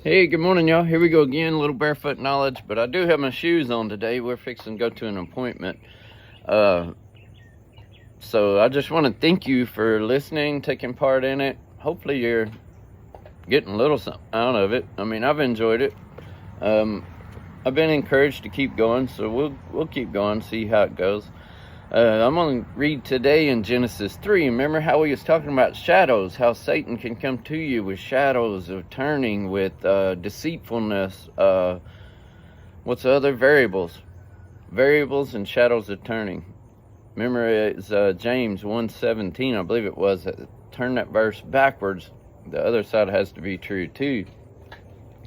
Hey, good morning, y'all. Here we go again, a little barefoot knowledge, but I do have my shoes on today. We're fixing to go to an appointment. So I just want to thank you for listening, taking part in it. Hopefully you're getting a little something out of it. I mean, I've enjoyed it. I've been encouraged to keep going, so we'll keep going, see how it goes. I'm going to read today in Genesis 3. Remember how we was talking about shadows, how Satan can come to you with shadows of turning, with deceitfulness. What's the other? Variables and shadows of turning. Remember, it's James 1:17, I believe it was. Turn that verse backwards. The other side has to be true too.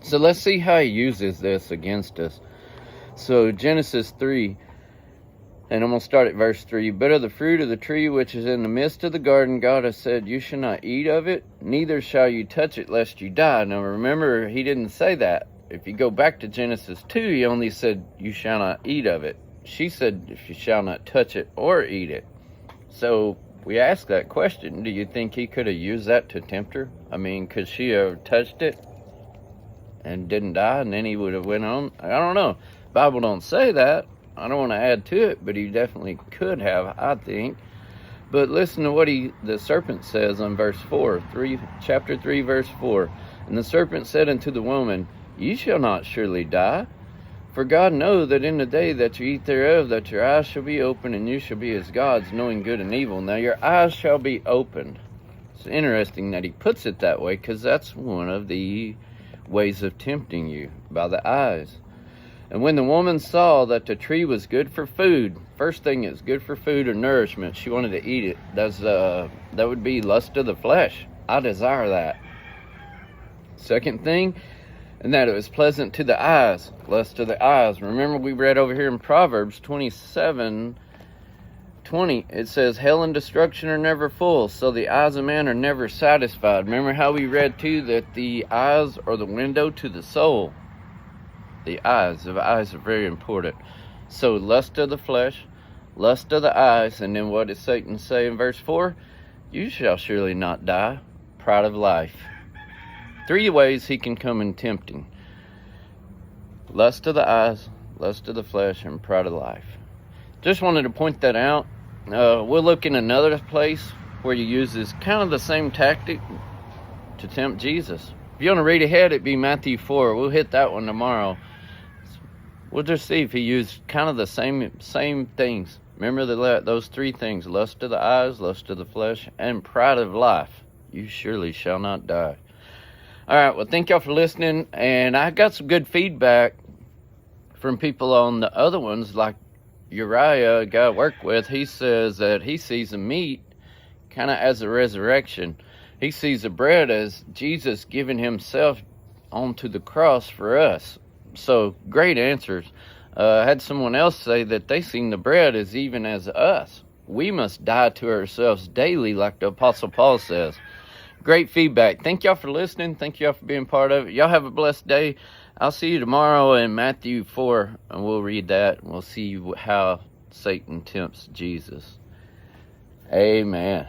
So let's see how he uses this against us. So Genesis 3. And I'm going to start at verse 3. But of the fruit of the tree which is in the midst of the garden, God has said, you shall not eat of it, neither shall you touch it, lest you die. Now remember, he didn't say that. If you go back to Genesis 2, he only said, you shall not eat of it. She said, if you shall not touch it or eat it. So we ask that question. Do you think he could have used that to tempt her? I mean, could she have touched it and didn't die, and then he would have went on? I don't know. Bible don't say that. I don't want to add to it, but he definitely could have, I think. But listen to what the serpent says on verse 4, chapter 3, verse 4. And the serpent said unto the woman, ye shall not surely die, for God knoweth that in the day that you eat thereof, that your eyes shall be opened, and you shall be as gods, knowing good and evil. Now your eyes shall be opened. It's interesting that he puts it that way, because that's one of the ways of tempting you, by the eyes. And when the woman saw that the tree was good for food, first thing is good for food or nourishment, she wanted to eat it. That would be lust of the flesh. I desire that. Second thing, and that it was pleasant to the eyes, lust of the eyes. Remember we read over here in Proverbs 27:20, it says, hell and destruction are never full, so the eyes of man are never satisfied. Remember how we read too that the eyes are the window to the soul. The eyes are very important. So lust of the flesh, lust of the eyes, and then what does Satan say in verse 4? You shall surely not die. Pride of life. 3 ways he can come in tempting. Lust of the eyes, lust of the flesh, and pride of life. Just wanted to point that out. We'll look in another place where he uses kind of the same tactic to tempt Jesus. If you want to read ahead, it'd be Matthew 4. We'll hit that one tomorrow. We'll just see if he used kind of the same things. Remember those 3 things: lust of the eyes, lust of the flesh, and pride of life. You surely shall not die. All right, well, thank y'all for listening. And I got some good feedback from people on the other ones, like Uriah, a guy I work with. He says that he sees the meat kind of as a resurrection. He sees the bread as Jesus giving himself onto the cross for us. So, great answers. I had someone else say that they seen the bread as even as us. We must die to ourselves daily, like the Apostle Paul says. Great feedback. Thank y'all for listening. Thank y'all for being part of it. Y'all have a blessed day. I'll see you tomorrow in Matthew 4, and we'll read that, and we'll see how Satan tempts Jesus. Amen.